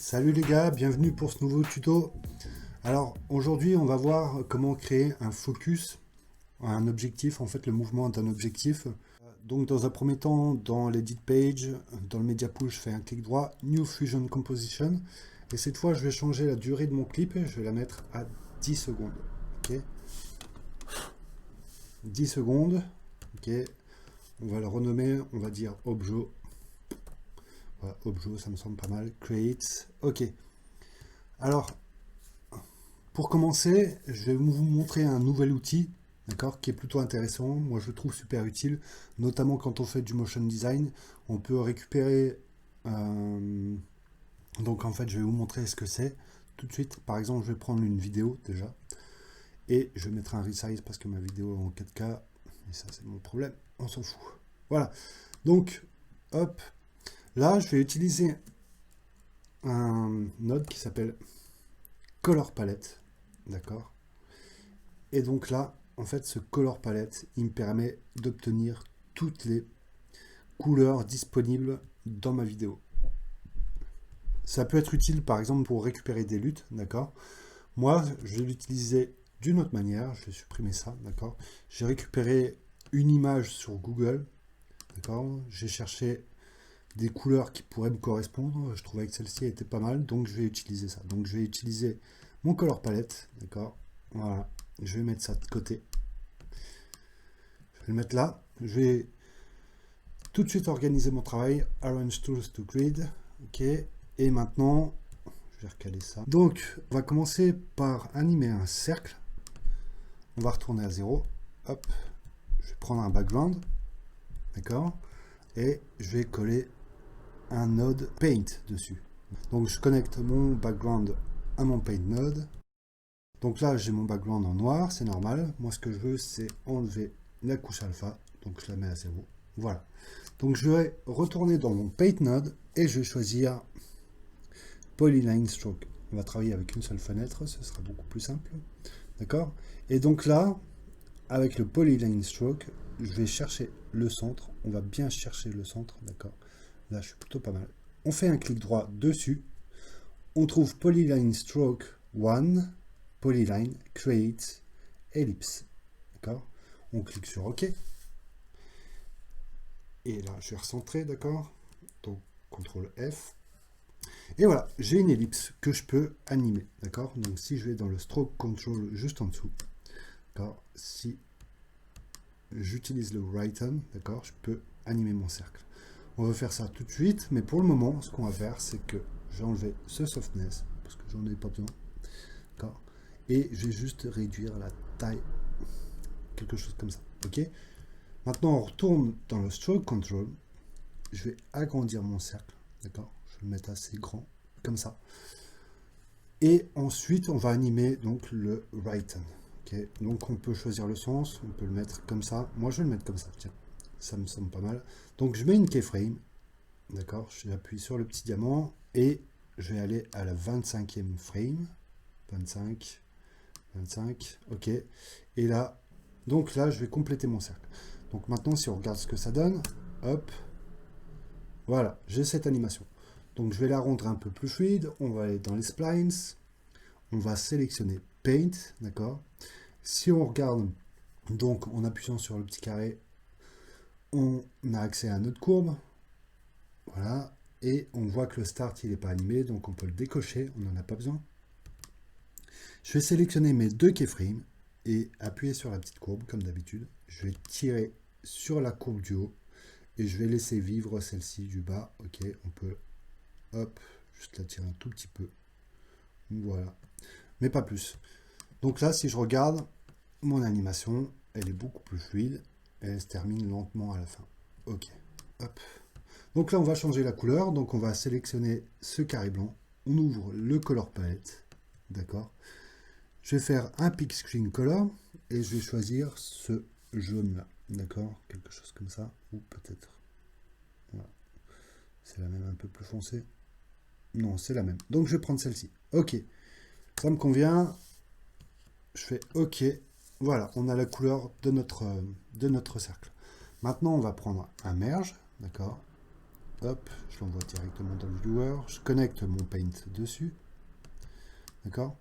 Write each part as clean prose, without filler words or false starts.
Salut les gars, bienvenue pour ce nouveau tuto. Alors aujourd'hui on va voir comment créer un focus, un objectif, en fait le mouvement d'un objectif. Donc dans un premier temps, dans l'edit page, dans le media pool, je fais un clic droit, New Fusion Composition. Et cette fois je vais changer la durée de mon clip, je vais la mettre à 10 secondes. Ok, 10 secondes, ok. On va le renommer, on va dire Objo. Voilà, Objo, ça me semble pas mal. Create, ok. Alors, pour commencer, je vais vous montrer un nouvel outil, d'accord, qui est plutôt intéressant. Moi, je le trouve super utile, notamment quand on fait du motion design. On peut récupérer... donc, en fait, je vais vous montrer ce que c'est tout de suite. Par exemple, je vais prendre une vidéo, déjà, et je vais mettre un resize parce que ma vidéo est en 4K, et ça, c'est mon problème. On s'en fout. Voilà. Donc, hop. Là, je vais utiliser un node qui s'appelle Color Palette, d'accord. Et donc là, en fait, ce Color Palette, il me permet d'obtenir toutes les couleurs disponibles dans ma vidéo. Ça peut être utile, par exemple, pour récupérer des luttes, d'accord. Moi, je vais l'utiliser d'une autre manière. Je vais supprimer ça, d'accord. J'ai récupéré une image sur Google, d'accord. J'ai cherché des couleurs qui pourraient me correspondre. Je trouvais que celle-ci était pas mal, donc je vais utiliser ça. Donc je vais utiliser mon Color Palette, d'accord. Voilà, je vais mettre ça de côté. Je vais le mettre là. Je vais tout de suite organiser mon travail. Arrange Tools to Grid. Ok. Et maintenant, je vais recaler ça. Donc, on va commencer par animer un cercle. On va retourner à 0. Hop. Je vais prendre un background. D'accord. Et je vais coller un node Paint dessus. Donc, je connecte mon background à mon Paint node. Donc là, j'ai mon background en noir. C'est normal. Moi, ce que je veux, c'est enlever la couche alpha. Donc, je la mets à 0. Voilà. Donc je vais retourner dans mon Paint node et je vais choisir Polyline Stroke. On va travailler avec une seule fenêtre, ce sera beaucoup plus simple. D'accord? Et donc là, avec le Polyline Stroke, je vais chercher le centre. On va bien chercher le centre, d'accord? Là, je suis plutôt pas mal. On fait un clic droit dessus. On trouve Polyline Stroke 1, Polyline, Create, Ellipse. D'accord? On clique sur OK. Et là, je vais recentrer, d'accord? Donc, CTRL F. Et voilà, j'ai une ellipse que je peux animer, d'accord? Donc, si je vais dans le Stroke Control juste en dessous, d'accord? Si j'utilise le Right-Hand, d'accord? Je peux animer mon cercle. On va faire ça tout de suite, mais pour le moment, ce qu'on va faire, c'est que je vais enlever ce Softness, parce que j'en ai pas besoin, d'accord? Et je vais juste réduire la taille, quelque chose comme ça, ok? Maintenant, on retourne dans le Stroke Control. Je vais agrandir mon cercle, d'accord? Je vais le mettre assez grand, comme ça. Et ensuite, on va animer donc le right hand. Okay, donc on peut choisir le sens, on peut le mettre comme ça. Moi, je vais le mettre comme ça, tiens. Ça me semble pas mal. Donc je mets une keyframe, d'accord? J'appuie sur le petit diamant et je vais aller à la 25e frame. 25, 25, ok. Et là, donc là, je vais compléter mon cercle. Donc maintenant, si on regarde ce que ça donne, hop, voilà, j'ai cette animation. Donc je vais la rendre un peu plus fluide. On va aller dans les splines. On va sélectionner Paint, d'accord. Si on regarde, donc en appuyant sur le petit carré, on a accès à notre courbe. Voilà. Et on voit que le start, il n'est pas animé, donc on peut le décocher, on n'en a pas besoin. Je vais sélectionner mes deux keyframes et appuyer sur la petite courbe, comme d'habitude. Je vais tirer sur la courbe du haut et je vais laisser vivre celle-ci du bas. Ok, on peut, hop, juste la tirer un tout petit peu. Voilà, mais pas plus. Donc là, si je regarde, mon animation, elle est beaucoup plus fluide et elle se termine lentement à la fin. Ok, hop. Donc là, on va changer la couleur. Donc on va sélectionner ce carré blanc. On ouvre le Color Palette. D'accord. Je vais faire un Pick Screen Color et je vais choisir ce jaune-là. D'accord. Quelque chose comme ça. Ou peut-être. Voilà. C'est la même un peu plus foncée. Non, c'est la même. Donc je vais prendre celle-ci. Ok. Ça me convient. Je fais OK. Voilà, on a la couleur de notre cercle. Maintenant, on va prendre un merge, d'accord? Hop, je l'envoie directement dans le viewer. Je connecte mon paint dessus. D'accord?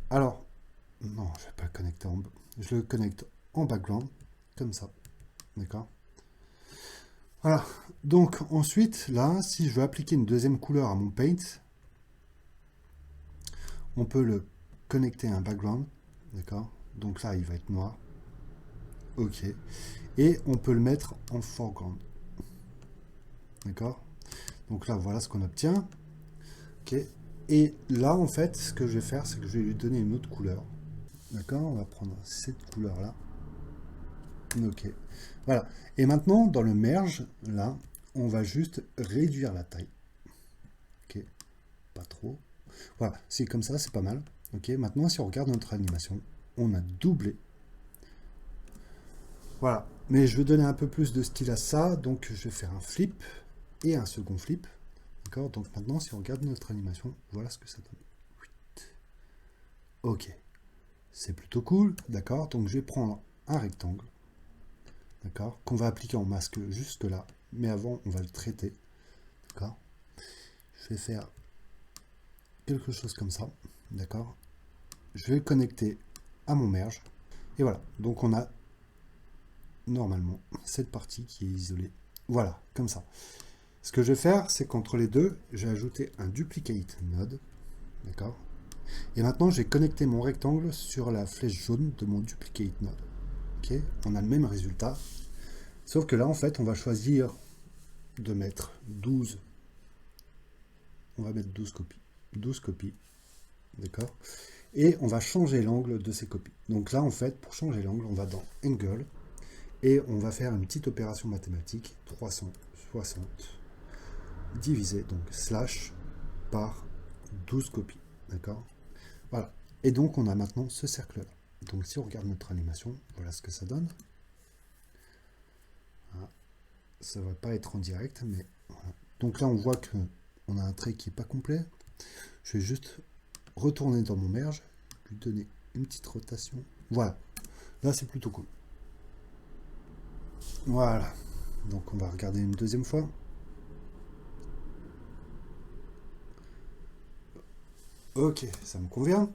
Alors, non, je ne vais pas le connecter en... Je le connecte en background, comme ça. D'accord? Voilà. Donc, ensuite, là, si je veux appliquer une deuxième couleur à mon paint, on peut le connecter à un background. D'accord? Donc là, il va être noir. OK. Et on peut le mettre en foreground. D'accord? Donc là, voilà ce qu'on obtient. OK. Et là, en fait, ce que je vais faire, c'est que je vais lui donner une autre couleur. D'accord? On va prendre cette couleur-là. OK. Voilà. Et maintenant, dans le merge, là, on va juste réduire la taille. OK. Pas trop. Voilà. C'est comme ça, c'est pas mal. OK. Maintenant, si on regarde notre animation, on a doublé. Voilà. Mais je veux donner un peu plus de style à ça, donc je vais faire un flip et un second flip. D'accord? Donc maintenant, si on regarde notre animation, voilà ce que ça donne. OK. C'est plutôt cool. D'accord? Donc je vais prendre un rectangle. D'accord? Qu'on va appliquer en masque jusque là. Mais avant, on va le traiter. D'accord? Je vais faire quelque chose comme ça. D'accord? Je vais le connecter à mon merge. Et voilà. Donc on a normalement cette partie qui est isolée. Voilà, comme ça. Ce que je vais faire, c'est qu'entre les deux, je vais ajouter un duplicate node. D'accord? Et maintenant, j'ai connecté mon rectangle sur la flèche jaune de mon duplicate node. Ok? On a le même résultat. Sauf que là, en fait, on va choisir de mettre 12. On va mettre 12 copies. 12 copies. D'accord? Et on va changer l'angle de ces copies. Donc là, en fait, pour changer l'angle, on va dans Angle. Et on va faire une petite opération mathématique. 360 divisé, donc slash, par 12 copies. D'accord? Voilà. Et donc, on a maintenant ce cercle-là. Donc, si on regarde notre animation, voilà ce que ça donne. Voilà. Ça ne va pas être en direct, mais voilà. Donc là, on voit qu'on a un trait qui n'est pas complet. Je vais juste retourner dans mon merge, lui donner une petite rotation. Voilà. Là, c'est plutôt cool. Voilà. Donc, on va regarder une deuxième fois. Ok, ça me convient.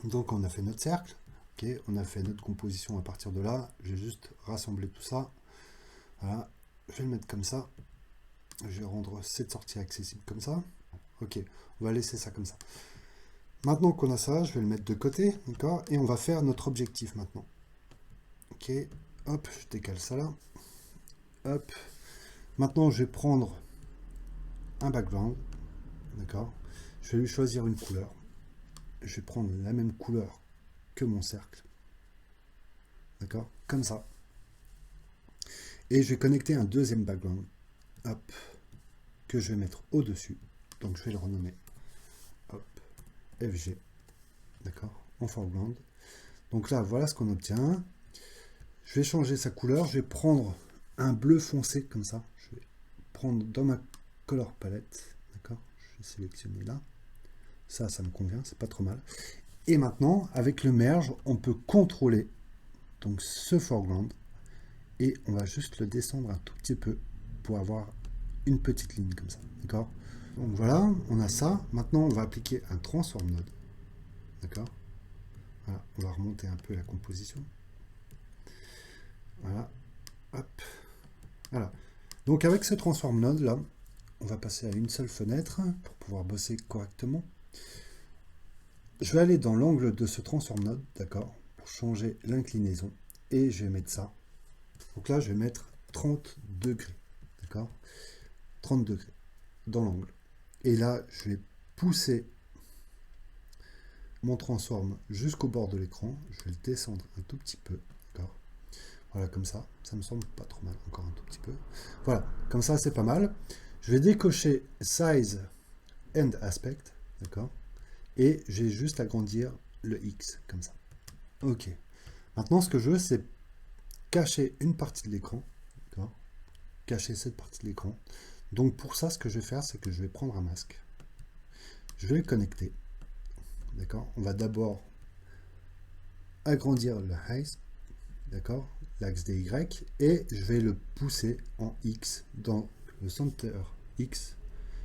Donc, on a fait notre cercle. Ok, on a fait notre composition à partir de là. Je vais juste rassembler tout ça. Voilà. Je vais le mettre comme ça. Je vais rendre cette sortie accessible comme ça. Ok, on va laisser ça comme ça. Maintenant qu'on a ça, je vais le mettre de côté, d'accord? Et on va faire notre objectif maintenant. Ok, hop, je décale ça là. Hop. Maintenant, je vais prendre un background, d'accord? Je vais lui choisir une couleur. Je vais prendre la même couleur que mon cercle, d'accord? Comme ça. Et je vais connecter un deuxième background, hop, que je vais mettre au-dessus. Donc, je vais le renommer, hop, FG, d'accord? En foreground. Donc là, voilà ce qu'on obtient. Je vais changer sa couleur. Je vais prendre un bleu foncé comme ça. Je vais prendre dans ma color palette. D'accord? Je vais sélectionner là. Ça me convient. C'est pas trop mal. Et maintenant, avec le merge, on peut contrôler donc ce foreground. Et on va juste le descendre un tout petit peu pour avoir une petite ligne comme ça. D'accord? Donc voilà, on a ça. Maintenant, on va appliquer un transform node. D'accord? Voilà, on va remonter un peu la composition. Voilà, hop, voilà. Donc avec ce transform node là, on va passer à une seule fenêtre pour pouvoir bosser correctement. Je vais aller dans l'angle de ce transform node, d'accord, pour changer l'inclinaison, et je vais mettre ça. Donc là, je vais mettre 30 degrés, d'accord, 30 degrés dans l'angle. Et là, je vais pousser mon transform jusqu'au bord de l'écran. Je vais le descendre un tout petit peu, d'accord. Voilà, comme ça me semble pas trop mal, encore un tout petit peu. Voilà, comme ça, c'est pas mal. Je vais décocher Size and Aspect, d'accord. Et j'ai juste à agrandir le X, comme ça. Ok. Maintenant, ce que je veux, c'est cacher une partie de l'écran, d'accord. Cacher cette partie de l'écran. Donc, pour ça, ce que je vais faire, c'est que je vais prendre un masque. Je vais le connecter, d'accord. On va d'abord agrandir le height, d'accord, l'axe des Y, et je vais le pousser en X dans le center X,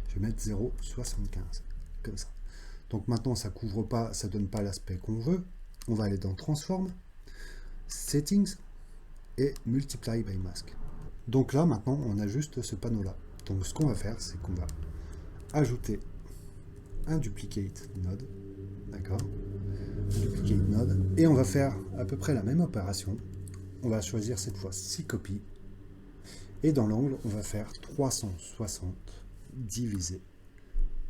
je vais mettre 0,75, comme ça. Donc maintenant, ça couvre pas, ça donne pas l'aspect qu'on veut. On va aller dans Transform, Settings et Multiply by Mask. Donc là, maintenant, on a juste ce panneau-là. Donc ce qu'on va faire, c'est qu'on va ajouter un Duplicate Node, d'accord, Duplicate Node, et on va faire à peu près la même opération. On va choisir cette fois 6 copies, et dans l'angle, on va faire 360 divisé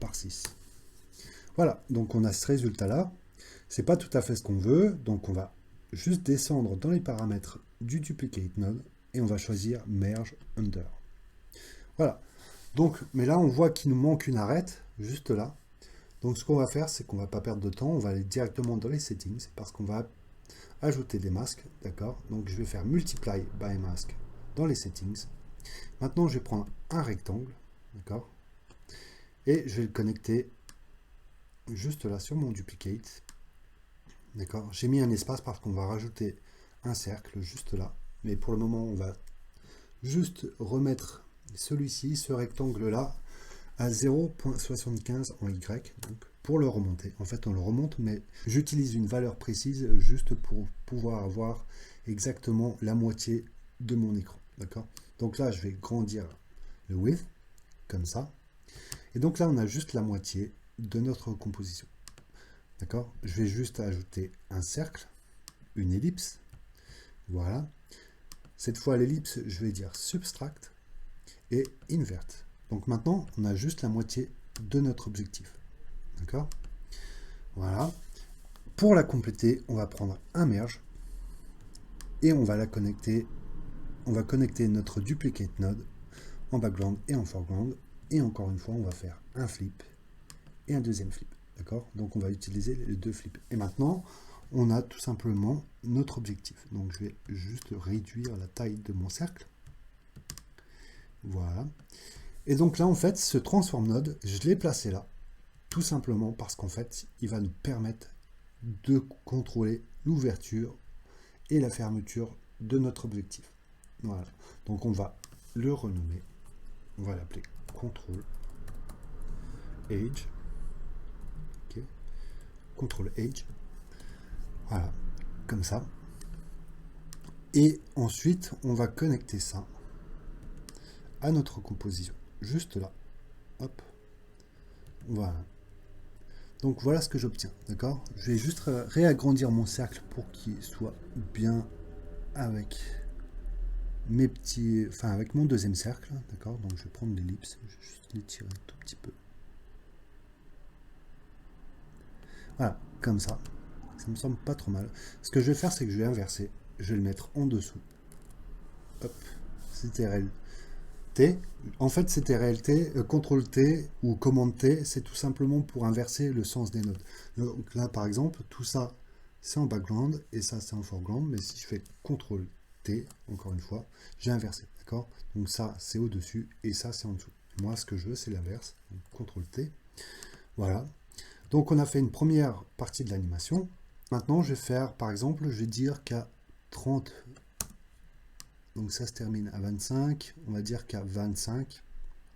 par 6. Voilà, donc on a ce résultat-là. C'est pas tout à fait ce qu'on veut, donc on va juste descendre dans les paramètres du Duplicate Node, et on va choisir Merge Under. Voilà. Donc, mais là, on voit qu'il nous manque une arête, juste là. Donc, ce qu'on va faire, c'est qu'on ne va pas perdre de temps. On va aller directement dans les settings, parce qu'on va ajouter des masques, d'accord? Donc, je vais faire Multiply by Mask dans les settings. Maintenant, je vais prendre un rectangle, d'accord? Et je vais le connecter juste là sur mon duplicate, d'accord? J'ai mis un espace parce qu'on va rajouter un cercle juste là. Mais pour le moment, on va juste remettre celui-ci, ce rectangle-là, à 0,75 en Y, donc pour le remonter. En fait, on le remonte, mais j'utilise une valeur précise juste pour pouvoir avoir exactement la moitié de mon écran, d'accord? Donc là, je vais grandir le width, comme ça. Et donc là, on a juste la moitié de notre composition, d'accord? Je vais juste ajouter un cercle, une ellipse, voilà. Cette fois, l'ellipse, je vais dire subtract et invert. Donc maintenant, on a juste la moitié de notre objectif. D'accord? Voilà. Pour la compléter, on va prendre un merge et on va la connecter. On va connecter notre duplicate node en background et en foreground. Et encore une fois, on va faire un flip et un deuxième flip. D'accord? Donc on va utiliser les deux flips. Et maintenant, on a tout simplement notre objectif. Donc je vais juste réduire la taille de mon cercle. Voilà. Et donc là, en fait, ce transform node, je l'ai placé là, tout simplement parce qu'en fait, il va nous permettre de contrôler l'ouverture et la fermeture de notre objectif. Voilà. Donc on va le renommer. On va l'appeler Control Edge. Ok. Control Edge. Voilà. Comme ça. Et ensuite, on va connecter ça à notre composition. Juste là. Hop. Voilà. Donc voilà ce que j'obtiens, d'accord? Je vais juste réagrandir mon cercle pour qu'il soit bien avec mes petits, enfin avec mon deuxième cercle, d'accord? Donc je vais prendre l'ellipse, je vais juste l'étirer un tout petit peu. Voilà, comme ça. Ça me semble pas trop mal. Ce que je vais faire, c'est que je vais inverser. Je vais le mettre en dessous. Hop, CTRL T. En fait, CTRL T, CTRL T ou commande T, c'est tout simplement pour inverser le sens des notes. Donc là, par exemple, tout ça, c'est en background et ça, c'est en foreground. Mais si je fais CTRL T, encore une fois, j'ai inversé. D'accord? Donc ça, c'est au-dessus et ça, c'est en dessous. Moi, ce que je veux, c'est l'inverse. CTRL T. Voilà. Donc, on a fait une première partie de l'animation. Maintenant, je vais faire, par exemple, je vais dire qu'à 30. Donc ça se termine à 25, on va dire qu'à 25,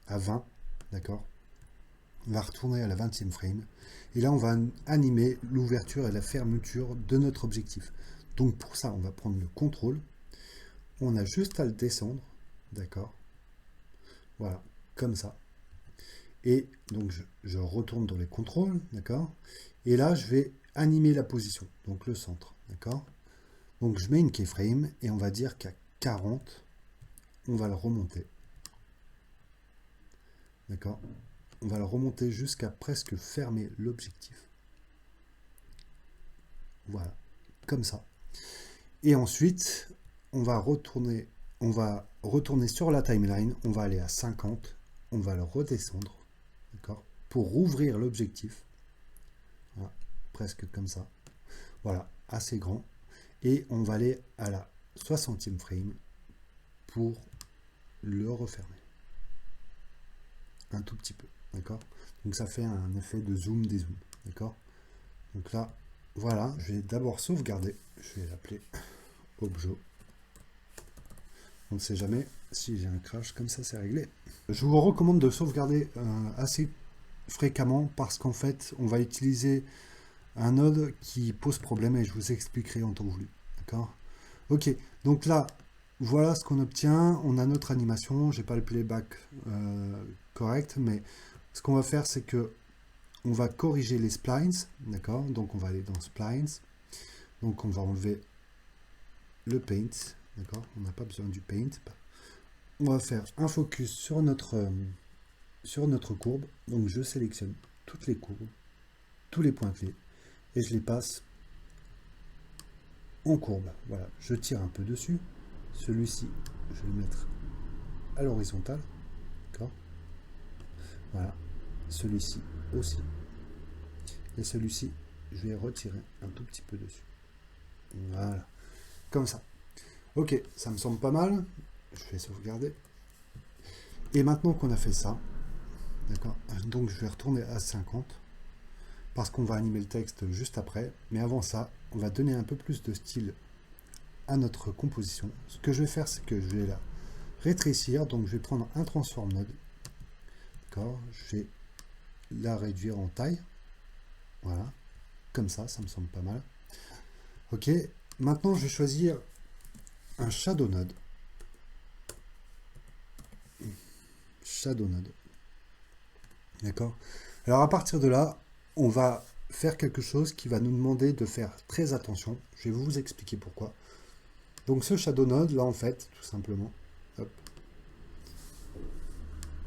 à 20, d'accord? On va retourner à la 20e frame. Et là, on va animer l'ouverture et la fermeture de notre objectif. Donc pour ça, on va prendre le contrôle. On a juste à le descendre, d'accord? Voilà, comme ça. Et donc je retourne dans les contrôles, d'accord? Et là, je vais animer la position, donc le centre, d'accord? Donc je mets une keyframe et on va dire qu'à 40, on va le remonter. D'accord? On va le remonter jusqu'à presque fermer l'objectif. Voilà, comme ça. Et ensuite, on va retourner sur la timeline, on va aller à 50, on va le redescendre, d'accord? Pour rouvrir l'objectif. Voilà, presque comme ça. Voilà, assez grand. Et on va aller à la 60e frame pour le refermer. Un tout petit peu, d'accord? Donc ça fait un effet de zoom, dézoom, d'accord? Donc là, voilà, je vais d'abord sauvegarder. Je vais l'appeler Objo. On ne sait jamais. Si j'ai un crash, comme ça c'est réglé. Je vous recommande de sauvegarder assez fréquemment parce qu'en fait, on va utiliser un node qui pose problème et je vous expliquerai en temps voulu. D'accord? Ok, donc là, voilà ce qu'on obtient. On a notre animation. J'ai pas le playback correct, mais ce qu'on va faire, c'est que on va corriger les splines. D'accord? Donc on va aller dans splines. Donc on va enlever le paint. D'accord? On n'a pas besoin du paint. On va faire un focus sur notre courbe. Donc je sélectionne toutes les courbes, tous les points clés, et je les passe en courbe. Voilà, je tire un peu dessus. Celui-ci, je vais le mettre à l'horizontale. D'accord? Voilà. Celui-ci aussi. Et celui-ci, je vais retirer un tout petit peu dessus. Voilà. Comme ça. Ok, ça me semble pas mal. Je vais sauvegarder. Et maintenant qu'on a fait ça, d'accord, donc je vais retourner à 50 parce qu'on va animer le texte juste après. Mais avant ça, on va donner un peu plus de style à notre composition. Ce que je vais faire, c'est que je vais la rétrécir. Donc je vais prendre un transform node. D'accord, je vais la réduire en taille. Voilà, comme ça me semble pas mal. Ok, maintenant je vais choisir un shadow node. Shadow node. D'accord. Alors à partir de là, on va faire quelque chose qui va nous demander de faire très attention. Je vais vous expliquer pourquoi. Donc ce shadow node là en fait, tout simplement, hop,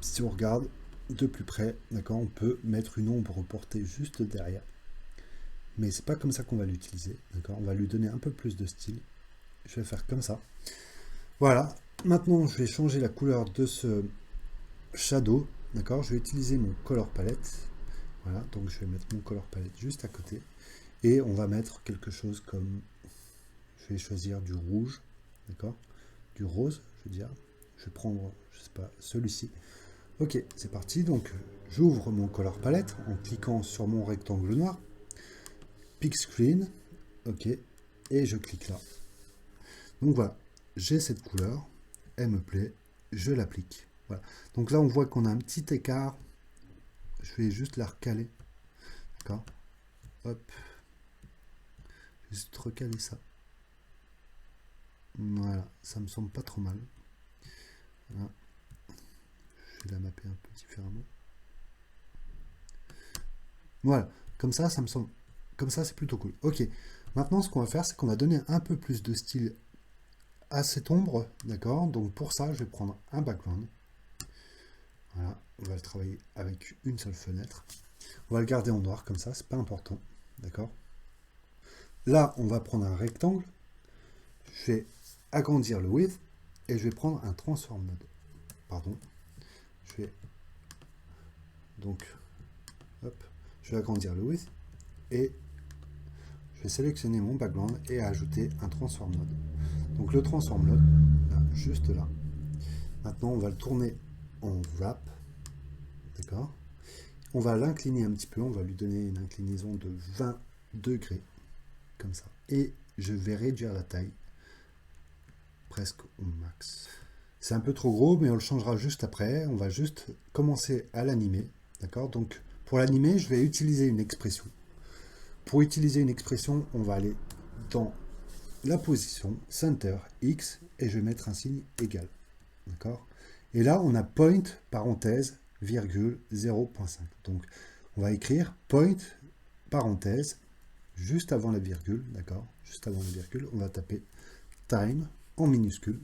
si on regarde de plus près, d'accord, on peut mettre une ombre portée juste derrière. Mais c'est pas comme ça qu'on va l'utiliser, d'accord. On va lui donner un peu plus de style. Je vais faire comme ça. Voilà. Maintenant, je vais changer la couleur de ce shadow, d'accord. Je vais utiliser mon color palette. Voilà. Donc je vais mettre mon color palette juste à côté et on va mettre quelque chose comme, je vais choisir du rouge, d'accord, du rose, je veux dire. Je vais prendre, je sais pas, celui-ci. Ok, c'est parti. Donc j'ouvre mon color palette en cliquant sur mon rectangle noir. Pick screen, ok, et je clique là. Donc voilà, j'ai cette couleur, elle me plaît, je l'applique. Voilà. Donc là, on voit qu'on a un petit écart. Je vais juste la recaler. D'accord? Hop. Juste recaler ça. Voilà, ça me semble pas trop mal. Voilà. Je vais la mapper un peu différemment. Voilà, comme ça me semble... Comme ça, c'est plutôt cool. Ok, maintenant, ce qu'on va faire, c'est qu'on va donner un peu plus de style à cette ombre, d'accord? Donc pour ça, je vais prendre un background. Voilà, on va le travailler avec une seule fenêtre. On va le garder en noir comme ça, c'est pas important, d'accord? Là, on va prendre un rectangle. Je vais agrandir le width et je vais prendre un transform node. Pardon. Je vais donc, hop, je vais agrandir le width et je vais sélectionner mon background et ajouter un transform node. Donc le transform node, là, juste là. Maintenant, on va le tourner en wrap, d'accord? On va l'incliner un petit peu, on va lui donner une inclinaison de 20 degrés, comme ça. Et je vais réduire la taille presque au max. C'est un peu trop gros, mais on le changera juste après. On va juste commencer à l'animer, d'accord? Donc, pour l'animer, je vais utiliser une expression. Pour utiliser une expression, on va aller dans la position, center, x, et je vais mettre un signe égal, d'accord? Et là, on a point, parenthèse, virgule, 0.5. Donc, on va écrire point, parenthèse, juste avant la virgule, d'accord? Juste avant la virgule, on va taper time, en minuscule,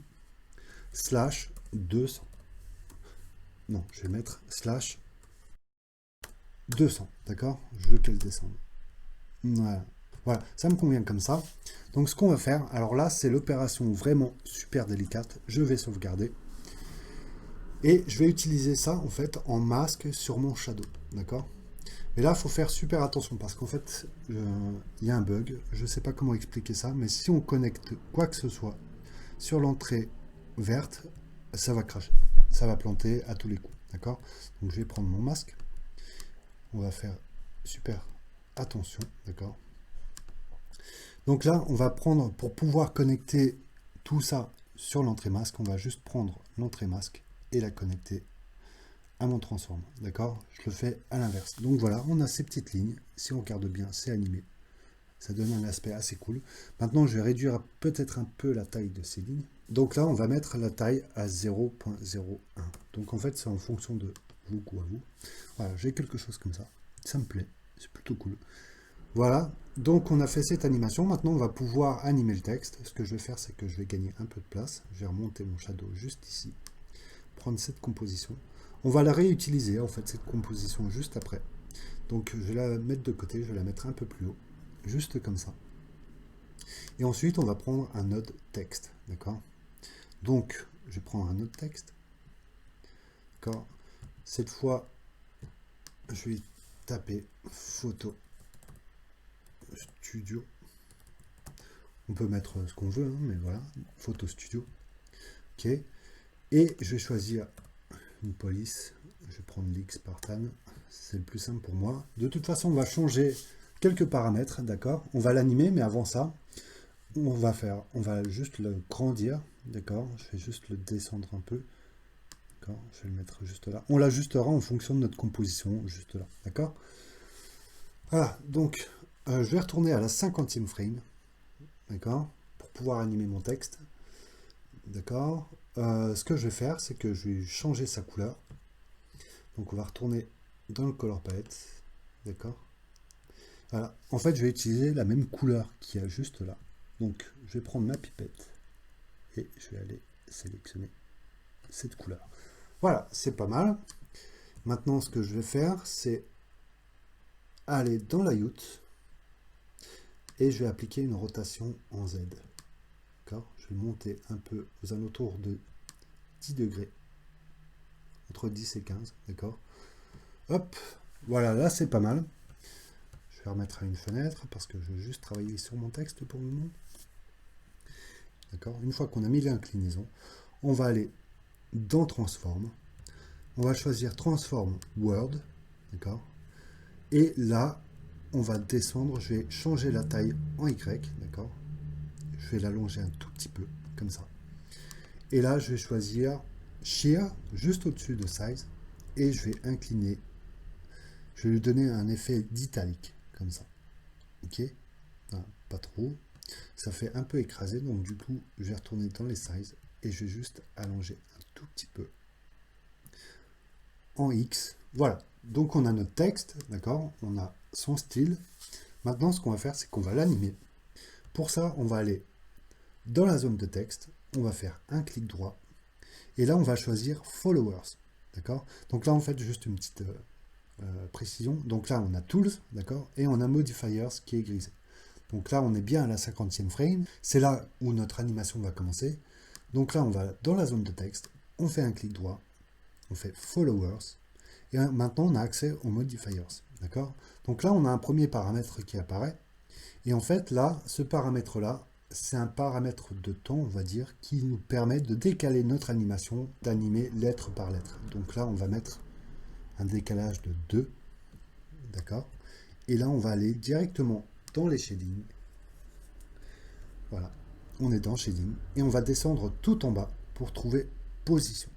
slash 200. Non, je vais mettre slash 200, d'accord? Je veux qu'elle descende. Voilà. Voilà, ça me convient comme ça. Donc ce qu'on va faire, alors là, c'est l'opération vraiment super délicate. Je vais sauvegarder. Et je vais utiliser ça, en fait, en masque sur mon shadow, d'accord? Mais là, il faut faire super attention, parce qu'en fait, il y a un bug. Je ne sais pas comment expliquer ça, mais si on connecte quoi que ce soit sur l'entrée verte, ça va cracher. Ça va planter à tous les coups, d'accord? Donc je vais prendre mon masque. On va faire super attention, d'accord? Donc là, on va prendre, pour pouvoir connecter tout ça sur l'entrée masque, on va juste prendre l'entrée masque et la connecter à mon transform. D'accord? Je le fais à l'inverse. Donc voilà, on a ces petites lignes. Si on regarde bien, c'est animé. Ça donne un aspect assez cool. Maintenant, je vais réduire peut-être un peu la taille de ces lignes. Donc là, on va mettre la taille à 0.01. Donc en fait, c'est en fonction de vous ou à vous. Voilà, j'ai quelque chose comme ça. Ça me plaît. C'est plutôt cool. Voilà, donc on a fait cette animation. Maintenant, on va pouvoir animer le texte. Ce que je vais faire, c'est que je vais gagner un peu de place. Je vais remonter mon shadow juste ici. Prendre cette composition. On va la réutiliser, en fait, cette composition juste après. Donc, je vais la mettre de côté. Je vais la mettre un peu plus haut. Juste comme ça. Et ensuite, on va prendre un autre texte. D'accord? Donc, je vais prendre un autre texte. D'accord? Cette fois, je vais taper photo studio. On peut mettre ce qu'on veut, hein, mais voilà, photo studio. Ok. Et je vais choisir une police. Je vais prendre l'X-Spartan. C'est le plus simple pour moi. De toute façon, on va changer quelques paramètres, d'accord? On va l'animer, mais avant ça, on va juste le grandir, d'accord? Je vais juste le descendre un peu. D'accord? Je vais le mettre juste là. On l'ajustera en fonction de notre composition, juste là, d'accord? Voilà, donc je vais retourner à la 50e frame, d'accord? Pour pouvoir animer mon texte, d'accord? Ce que je vais faire, c'est que je vais changer sa couleur. Donc on va retourner dans le color palette, d'accord? Voilà, en fait je vais utiliser la même couleur qu'il y a juste là. Donc je vais prendre ma pipette et je vais aller sélectionner cette couleur. Voilà, c'est pas mal. Maintenant ce que je vais faire, c'est aller dans layout et je vais appliquer une rotation en Z. D'accord? Je vais monter un peu aux alentours de 10 degrés, entre 10 et 15, d'accord? Hop, voilà, là c'est pas mal. Je vais remettre à une fenêtre parce que je veux juste travailler sur mon texte pour le moment. D'accord? Une fois qu'on a mis l'inclinaison, on va aller dans Transform. On va choisir Transform Word. D'accord? Et là, on va descendre. Je vais changer la taille en Y. D'accord? Je vais l'allonger un tout petit peu, comme ça. Et là, je vais choisir Shear, juste au-dessus de Size. Et je vais incliner. Je vais lui donner un effet d'italique, comme ça. Ok? Voilà, pas trop. Ça fait un peu écrasé, donc du coup, je vais retourner dans les sizes et je vais juste allonger un tout petit peu en X. Voilà, donc on a notre texte, d'accord? On a son style. Maintenant, ce qu'on va faire, c'est qu'on va l'animer. Pour ça, on va aller dans la zone de texte, on va faire un clic droit et là, on va choisir Followers, d'accord? Donc là, en fait, juste une petite précision. Donc là, on a Tools, d'accord? Et on a Modifiers qui est grisé. Donc là, on est bien à la 50e frame. C'est là où notre animation va commencer. Donc là, on va dans la zone de texte. On fait un clic droit. On fait Followers. Et maintenant, on a accès aux Modifiers. D'accord? Donc là, on a un premier paramètre qui apparaît. Et en fait, là, ce paramètre-là, c'est un paramètre de temps, on va dire, qui nous permet de décaler notre animation, d'animer lettre par lettre. Donc là, on va mettre un décalage de 2. D'accord? Et là, on va aller directement dans les shadings. Voilà, on est dans shading et on va descendre tout en bas pour trouver position.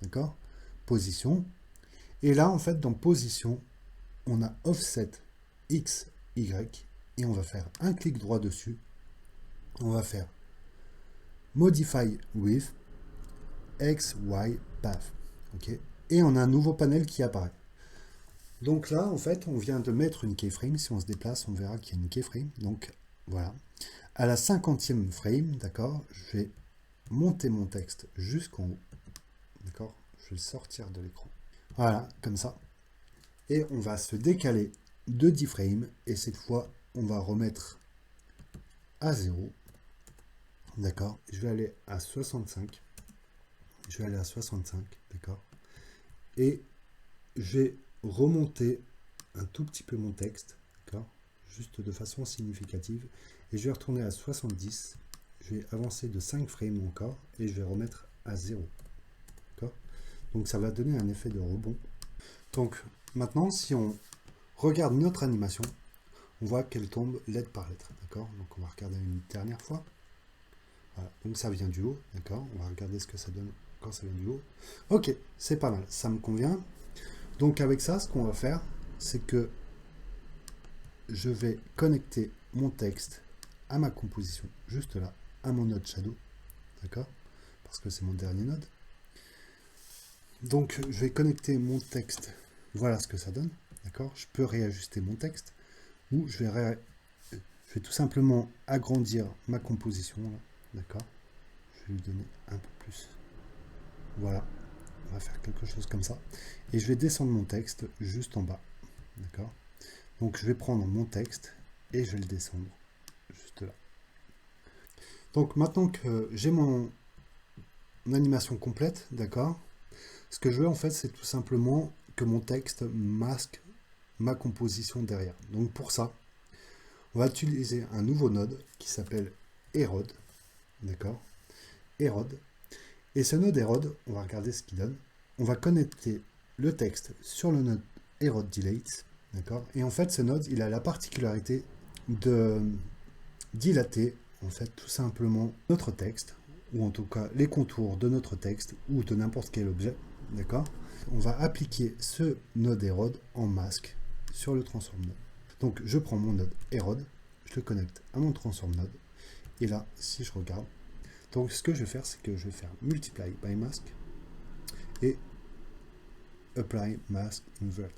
D'accord? Position. Et là, en fait, dans position, on a offset X, Y et on va faire un clic droit dessus. On va faire Modify with X, Y, Path. OK? Et on a un nouveau panel qui apparaît. Donc là, en fait, on vient de mettre une keyframe. Si on se déplace, on verra qu'il y a une keyframe. Donc, voilà. À la 50e frame, d'accord, je vais monter mon texte jusqu'en haut. D'accord? Je vais le sortir de l'écran. Voilà, comme ça. Et on va se décaler de 10 frames. Et cette fois, on va remettre à 0. D'accord? Je vais aller à 65. Je vais aller à 65. D'accord? Et je vais remonter un tout petit peu mon texte. D'accord? Juste de façon significative. Et je vais retourner à 70. Je vais avancer de 5 frames encore. Et je vais remettre à 0. D'accord? Donc ça va donner un effet de rebond. Donc maintenant, si on regarde notre animation, on voit qu'elle tombe lettre par lettre. D'accord? Donc on va regarder une dernière fois. Voilà. Donc ça vient du haut, d'accord? On va regarder ce que ça donne quand ça vient du haut. Ok, c'est pas mal, ça me convient. Donc avec ça, ce qu'on va faire, c'est que je vais connecter mon texte à ma composition, juste là, à mon node shadow, d'accord? Parce que c'est mon dernier node. Donc je vais connecter mon texte, voilà ce que ça donne, d'accord? Je peux réajuster mon texte, ou je vais tout simplement agrandir ma composition, d'accord? Je vais lui donner un peu plus. Voilà, on va faire quelque chose comme ça. Et je vais descendre mon texte juste en bas, d'accord? Donc je vais prendre mon texte et je vais le descendre juste là. Donc maintenant que j'ai mon animation complète, d'accord? Ce que je veux en fait, c'est tout simplement que mon texte masque ma composition derrière. Donc pour ça, on va utiliser un nouveau node qui s'appelle Erode, d'accord? Erode. Et ce node Erode, on va regarder ce qu'il donne. On va connecter le texte sur le node Erode Dilate, d'accord? Et en fait, ce node, il a la particularité de dilater, en fait, tout simplement notre texte, ou en tout cas les contours de notre texte, ou de n'importe quel objet, d'accord? On va appliquer ce node Erode en masque sur le transform node. Donc, je prends mon node Erode, je le connecte à mon transform node, et là, si je regarde, donc ce que je vais faire, c'est que je vais faire multiply by mask et apply mask invert.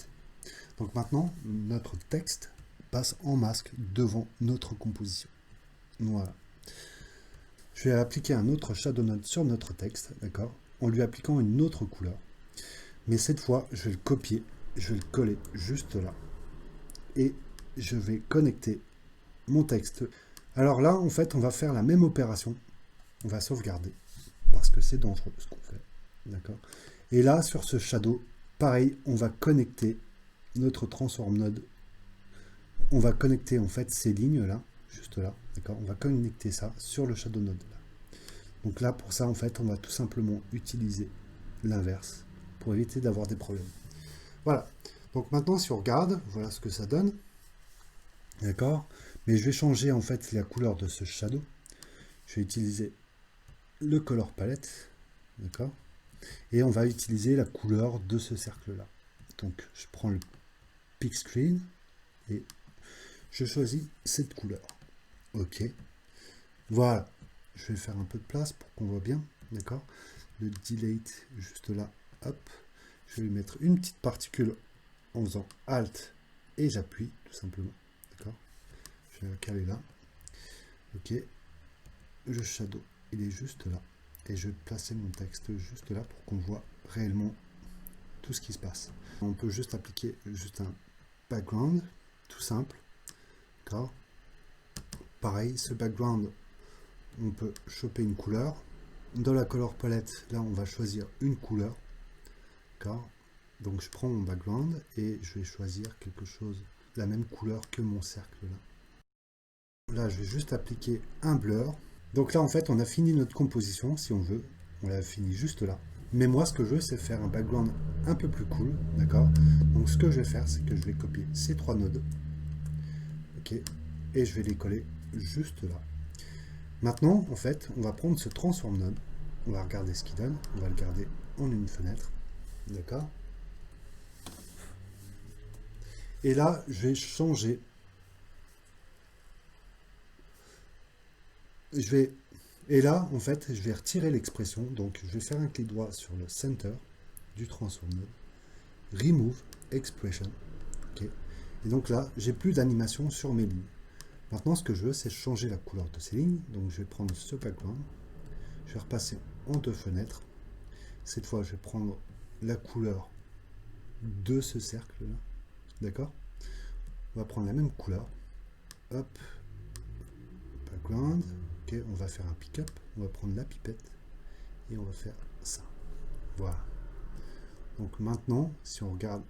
Donc maintenant, notre texte passe en masque devant notre composition. Voilà. Je vais appliquer un autre shadow node sur notre texte, d'accord, en lui appliquant une autre couleur. Mais cette fois, je vais le copier, je vais le coller juste là. Et je vais connecter mon texte. Alors là, en fait, on va faire la même opération. On va sauvegarder, parce que c'est dangereux ce qu'on fait. D'accord. Et là, sur ce shadow, pareil, on va connecter notre transform node. On va connecter en fait ces lignes là, juste là, d'accord. On va connecter ça sur le shadow node là. Donc là, pour ça, en fait, on va tout simplement utiliser l'inverse pour éviter d'avoir des problèmes. Voilà. Donc maintenant, si on regarde, voilà ce que ça donne, d'accord. Mais je vais changer en fait la couleur de ce shadow. Je vais utiliser le color palette, d'accord. Et on va utiliser la couleur de ce cercle-là. Donc, je prends le pick screen et je choisis cette couleur. OK. Voilà. Je vais faire un peu de place pour qu'on voit bien. D'accord. Le delete juste là. Hop. Je vais lui mettre une petite particule en faisant Alt et j'appuie tout simplement. D'accord. Je vais la caler là. OK. Le shadow, il est juste là. Et je vais placer mon texte juste là pour qu'on voit réellement tout ce qui se passe. On peut juste appliquer juste un background, tout simple. D'accord. Pareil, ce background, on peut choper une couleur. Dans la color palette, là, on va choisir une couleur. D'accord. Donc, je prends mon background et je vais choisir quelque chose, la même couleur que mon cercle là. Là, je vais juste appliquer un blur. Donc là, en fait, on a fini notre composition, si on veut. On l'a fini juste là. Mais moi, ce que je veux, c'est faire un background un peu plus cool, d'accord? Donc, ce que je vais faire, c'est que je vais copier ces trois nodes, ok? Et je vais les coller juste là. Maintenant, en fait, on va prendre ce transform node, on va regarder ce qu'il donne, on va le garder en une fenêtre, d'accord? Et là, je vais changer. Et là, en fait, je vais retirer l'expression. Donc, je vais faire un clic droit sur le center du transform node. Remove expression. Okay. Et donc là, j'ai plus d'animation sur mes lignes. Maintenant, ce que je veux, c'est changer la couleur de ces lignes. Donc, je vais prendre ce background. Je vais repasser en deux fenêtres. Cette fois, je vais prendre la couleur de ce cercle-là. D'accord? On va prendre la même couleur. Hop. Background. Ok, on va faire un pick-up. On va prendre la pipette. Et on va faire ça. Voilà. Donc maintenant, si on regarde,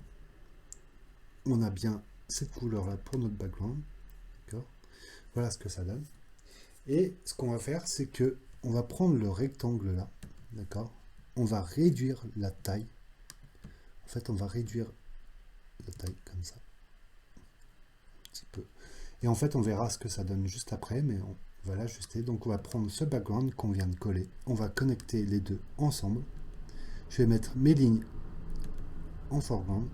on a bien cette couleur-là pour notre background. D'accord? Voilà ce que ça donne. Et ce qu'on va faire, c'est que on va prendre le rectangle là. D'accord? On va réduire la taille. En fait, on va réduire la taille comme ça. Un petit peu. Et en fait, on verra ce que ça donne juste après, mais on va l'ajuster. Donc on va prendre ce background qu'on vient de coller, on va connecter les deux ensemble. Je vais mettre mes lignes en foreground.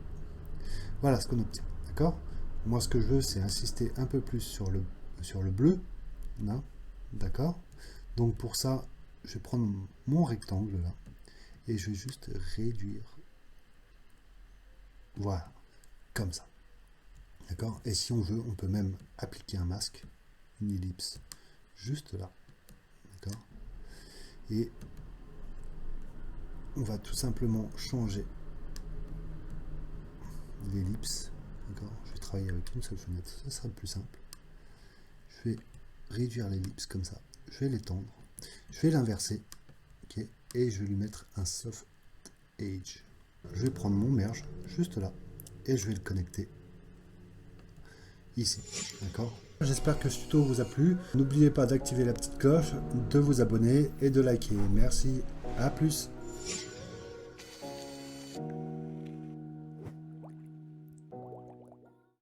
Voilà ce qu'on obtient, d'accord? Moi ce que je veux c'est insister un peu plus sur le bleu, là, d'accord? Donc pour ça, je vais prendre mon rectangle là, et je vais juste réduire, voilà, comme ça, d'accord? Et si on veut, on peut même appliquer un masque, une ellipse, juste là, d'accord? Et on va tout simplement changer l'ellipse, d'accord? Je vais travailler avec une seule fenêtre, ça sera le plus simple. Je vais réduire l'ellipse comme ça, je vais l'étendre, je vais l'inverser, ok, et je vais lui mettre un soft edge. Je vais prendre mon merge juste là et je vais le connecter ici, d'accord? J'espère que ce tuto vous a plu. N'oubliez pas d'activer la petite cloche, de vous abonner et de liker. Merci, à plus.